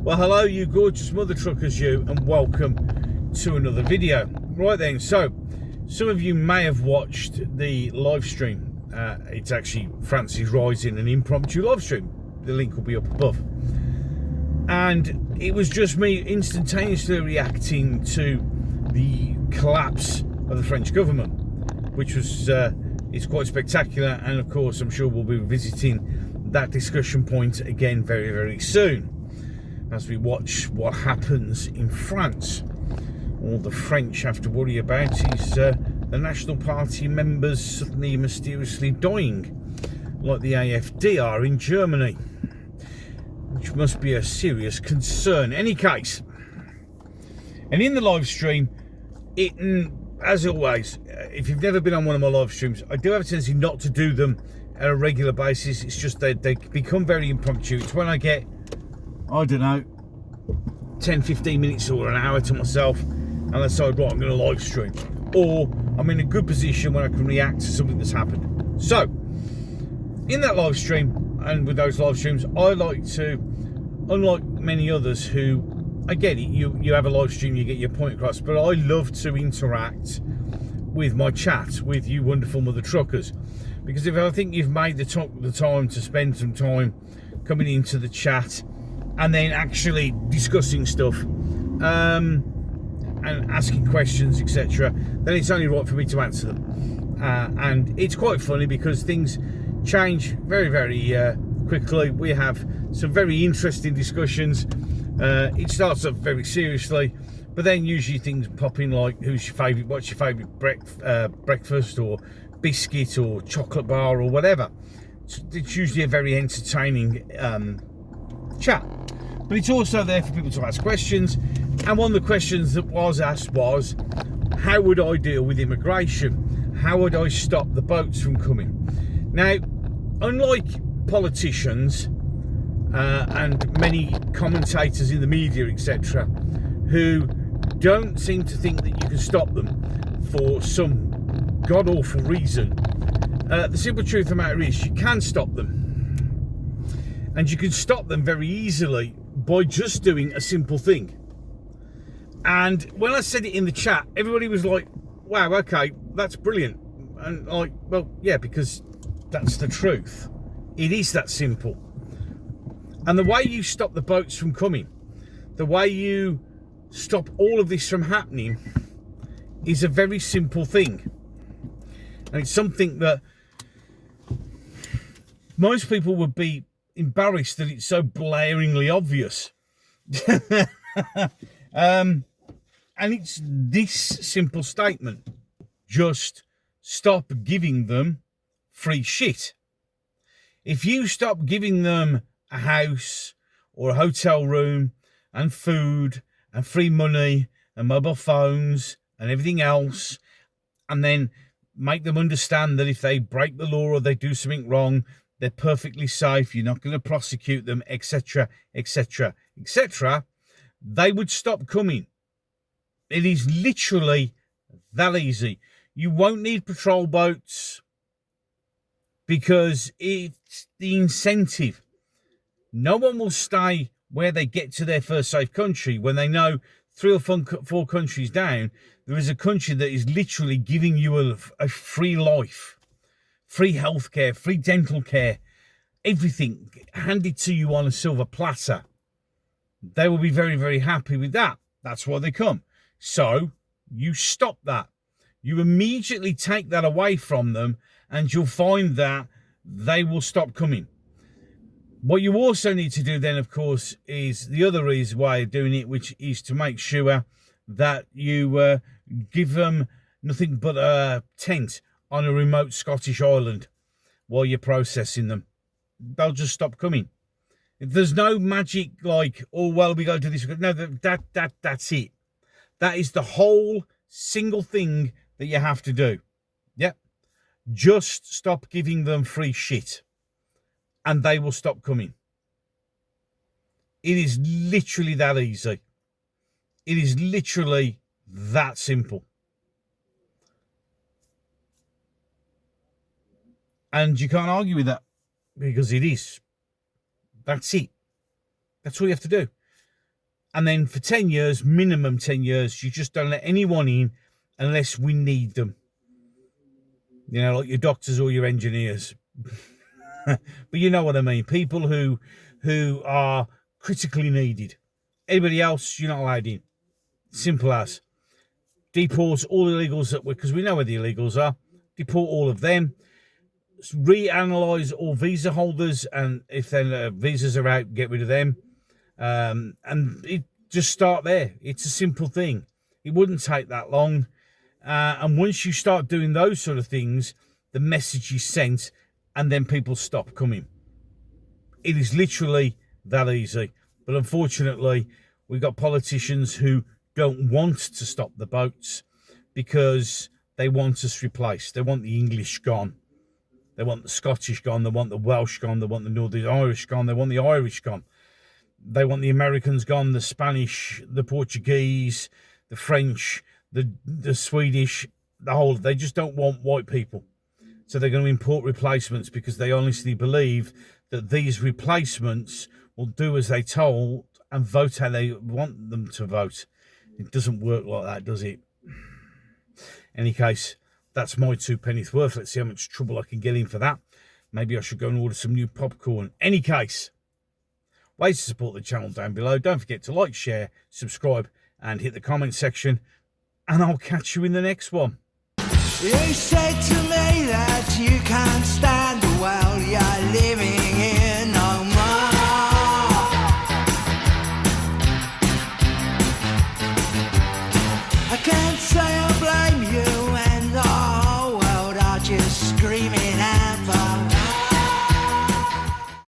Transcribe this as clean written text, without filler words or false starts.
Well, hello, you gorgeous mother truckers, you, and welcome to another video. Right then, so some of you may have watched the live stream. It's actually Francis Rising, an impromptu live stream. The link will be up above. And it was just me instantaneously reacting to the collapse of the French government, which was is quite spectacular. And of course, I'm sure we'll be visiting that discussion point again very, very soon, as we watch what happens in France. All the French have to worry about is the National Party members suddenly mysteriously dying, like the AfD are in Germany, which must be a serious concern. Any case, and in the live stream, as always, if you've never been on one of my live streams, I do have a tendency not to do them at a regular basis. It's just they become very impromptu. It's when I get, I don't know, 10-15 minutes or an hour to myself and I decide, right, I'm going to live stream, or I'm in a good position when I can react to something that's happened. So in that live stream, and with those live streams, I like to, unlike many others who, I get it, you have a live stream, you get your point across, but I love to interact with my chat with you wonderful mother truckers, because if I think you've made the time to spend some time coming into the chat and then actually discussing stuff and asking questions, etc., then it's only right for me to answer them. And it's quite funny because things change very, very quickly. We have some very interesting discussions. It starts off very seriously, but then usually things pop in like, what's your favourite breakfast, or biscuit, or chocolate bar, or whatever. It's usually a very entertaining chat. But it's also there for people to ask questions. And one of the questions that was asked was, how would I deal with immigration? How would I stop the boats from coming? Now, unlike politicians and many commentators in the media, etc., who don't seem to think that you can stop them for some god-awful reason, the simple truth of the matter is you can stop them. And you can stop them very easily by just doing a simple thing. And when I said it in the chat, everybody was like, wow, okay, that's brilliant. And like, well, yeah, because that's the truth. It is that simple. And the way you stop the boats from coming, the way you stop all of this from happening, is a very simple thing. And it's something that most people would be embarrassed that it's so blaringly obvious. And it's this simple statement: just stop giving them free shit. If you stop giving them a house or a hotel room and food and free money and mobile phones and everything else, and then make them understand that if they break the law or they do something wrong, they're perfectly safe, you're not going to prosecute them, etc., etc., etc., they would stop coming. It is literally that easy. You won't need patrol boats because it's the incentive. No one will stay where they get to their first safe country when they know 3 or 4 countries down, there is a country that is literally giving you a free life, free healthcare, free dental care, everything handed to you on a silver platter. They will be very, very happy with that. That's why they come. So you stop that. You immediately take that away from them, and you'll find that they will stop coming. What you also need to do then, of course, is the other way of doing it, which is to make sure that you give them nothing but a tent on a remote Scottish island while you're processing them. They'll just stop coming. There's no magic like, oh, well, we got to do this. No, that's it. That is the whole single thing that you have to do. Yep. Just stop giving them free shit, and they will stop coming. It is literally that easy. It is literally that simple. And you can't argue with that, because it is. That's it. That's all you have to do. And then for 10 years, minimum 10 years, you just don't let anyone in unless we need them. You know, like your doctors or your engineers. But you know what I mean. People who are critically needed. Anybody else, you're not allowed in. Simple as. Deport all the illegals that because we know where the illegals are. Deport all of them. Reanalyze all visa holders, and if their visas are out, get rid of them. And it just start there. It's a simple thing. It wouldn't take that long. And once you start doing those sort of things, the message is sent, and then people stop coming. It is literally that easy. But unfortunately, we've got politicians who don't want to stop the boats because they want us replaced. They want the English gone. They want the Scottish gone. They want the Welsh gone. They want the Northern Irish gone. They want the Irish gone. They want the Americans gone, the Spanish, the Portuguese, the French, the Swedish, the whole. They just don't want white people. So they're going to import replacements because they honestly believe that these replacements will do as they told and vote how they want them to vote. It doesn't work like that, does it? Any case, that's my 2 pennies worth. Let's see how much trouble I can get in for that. Maybe I should go and order some new popcorn. Any case, ways to support the channel down below. Don't forget to like, share, subscribe, and hit the comment section. And I'll catch you in the next one. You said to me that you can't stand the world you're living in no more. I can't say I blame you, and the whole world are just screaming out.